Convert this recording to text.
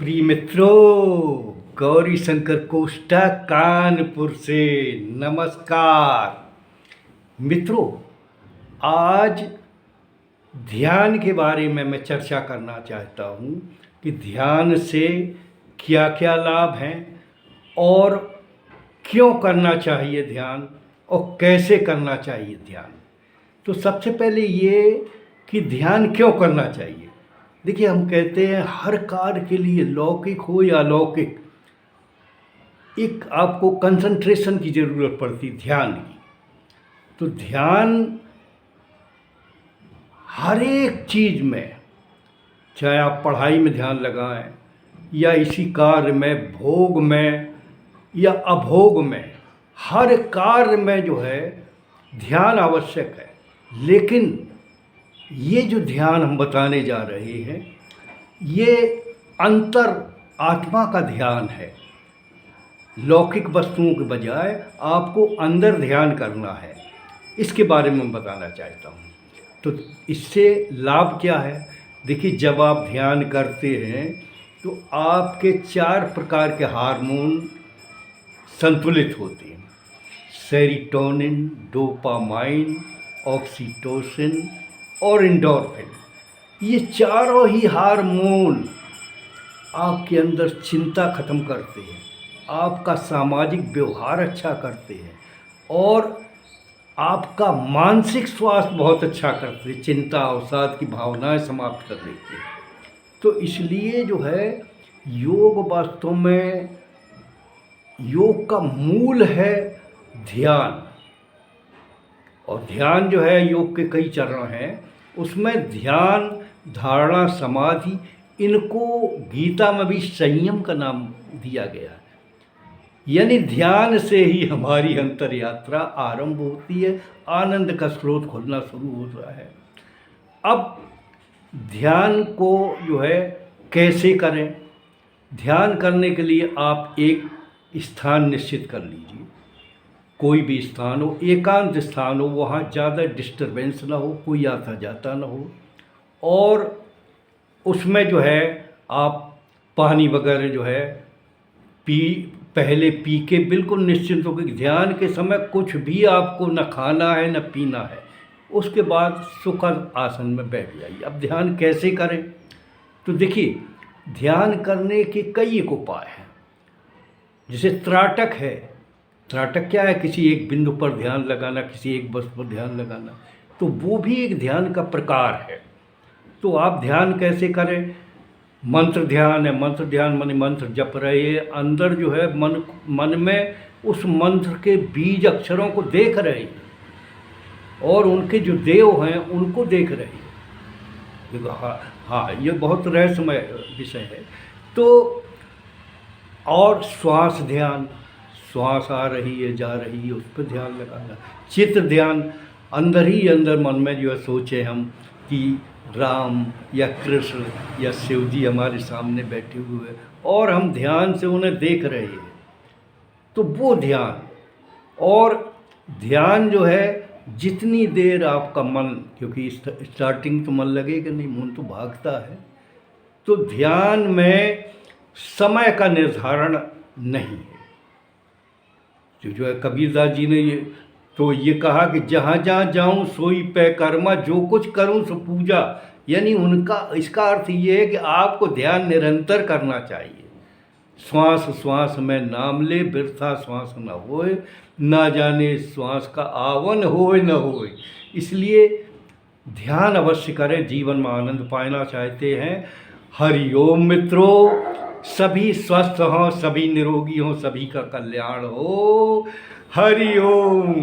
प्रिय मित्रों, गौरी शंकर कोष्टा कानपुर से नमस्कार। मित्रों, आज ध्यान के बारे में मैं चर्चा करना चाहता हूँ कि ध्यान से क्या क्या लाभ हैं और क्यों करना चाहिए ध्यान और कैसे करना चाहिए ध्यान। तो सबसे पहले ये कि ध्यान क्यों करना चाहिए। देखिए, हम कहते हैं हर कार्य के लिए, लौकिक हो या अलौकिक, एक आपको कंसंट्रेशन की ज़रूरत पड़ती, ध्यान की। तो ध्यान हर एक चीज़ में, चाहे आप पढ़ाई में ध्यान लगाएं या इसी कार्य में, भोग में या अभोग में, हर कार्य में जो है ध्यान आवश्यक है। लेकिन ये जो ध्यान हम बताने जा रहे हैं, ये अंतर आत्मा का ध्यान है। लौकिक वस्तुओं के बजाय आपको अंदर ध्यान करना है, इसके बारे में मैं बताना चाहता हूँ। तो इससे लाभ क्या है? देखिए, जब आप ध्यान करते हैं तो आपके 4 प्रकार के हार्मोन संतुलित होते हैं। सेरोटोनिन, डोपामाइन, ऑक्सीटोसिन और एंडोर्फिन। ये चारों ही हार्मोन आपके अंदर चिंता ख़त्म करते हैं, आपका सामाजिक व्यवहार अच्छा करते हैं और आपका मानसिक स्वास्थ्य बहुत अच्छा करते हैं। चिंता अवसाद की भावनाएं समाप्त कर देते हैं। तो इसलिए जो है, योग वास्तव में, योग का मूल है ध्यान। और ध्यान जो है, योग के कई चरण हैं। उसमें ध्यान, धारणा, समाधि, इनको गीता में भी संयम का नाम दिया गया है। यानी ध्यान से ही हमारी अंतर यात्रा आरंभ होती है, आनंद का स्रोत खुलना शुरू होता है। अब ध्यान को जो है कैसे करें? ध्यान करने के लिए आप एक स्थान निश्चित कर लीजिए। कोई भी स्थान हो, एकांत स्थान हो, वहाँ ज़्यादा डिस्टरबेंस ना हो, कोई आता जाता ना हो, और उसमें जो है आप पानी वगैरह जो है पहले पी के बिल्कुल निश्चिंत हो कि ध्यान के समय कुछ भी आपको न खाना है न पीना है। उसके बाद सुखद आसन में बैठ जाइए। अब ध्यान कैसे करें? तो देखिए, ध्यान करने के कई एक उपाय हैं। जैसे त्राटक है। त्राटक क्या है? किसी एक बिंदु पर ध्यान लगाना, किसी एक वस्तु पर ध्यान लगाना। तो वो भी एक ध्यान का प्रकार है। तो आप ध्यान कैसे करें? मंत्र ध्यान है। मंत्र ध्यान माने मंत्र जप रहे हैं, अंदर जो है मन में उस मंत्र के बीज अक्षरों को देख रहे हैं और उनके जो देव हैं उनको देख रहे हैं। हाँ, ये बहुत रहस्यमय विषय है। तो और श्वास ध्यान, श्वास आ रही है, जा रही है, उस पर ध्यान लगाना। चित्त ध्यान, अंदर ही अंदर मन में जो है सोचे हम कि राम या कृष्ण या शिव जी हमारे सामने बैठे हुए हैं और हम ध्यान से उन्हें देख रहे हैं, तो वो ध्यान। और ध्यान जो है, जितनी देर आपका मन, क्योंकि स्टार्टिंग तो मन लगेगा नहीं, मन तो भागता है, तो ध्यान में समय का निर्धारण नहीं है। जो है कबीरदास जी ने ये कहा कि जहाँ जहाँ जाऊँ सोई पै कर्मा, जो कुछ करूँ सो पूजा। यानी उनका, इसका अर्थ ये है कि आपको ध्यान निरंतर करना चाहिए। श्वास श्वास में नाम ले, वृथा श्वास न होए, ना जाने श्वास का आवन होए न होए। इसलिए ध्यान अवश्य करें, जीवन में आनंद पाना चाहते हैं। हरिओम मित्रों, सभी स्वस्थ हों, सभी निरोगी हों, सभी का कल्याण हो। हरि ओम।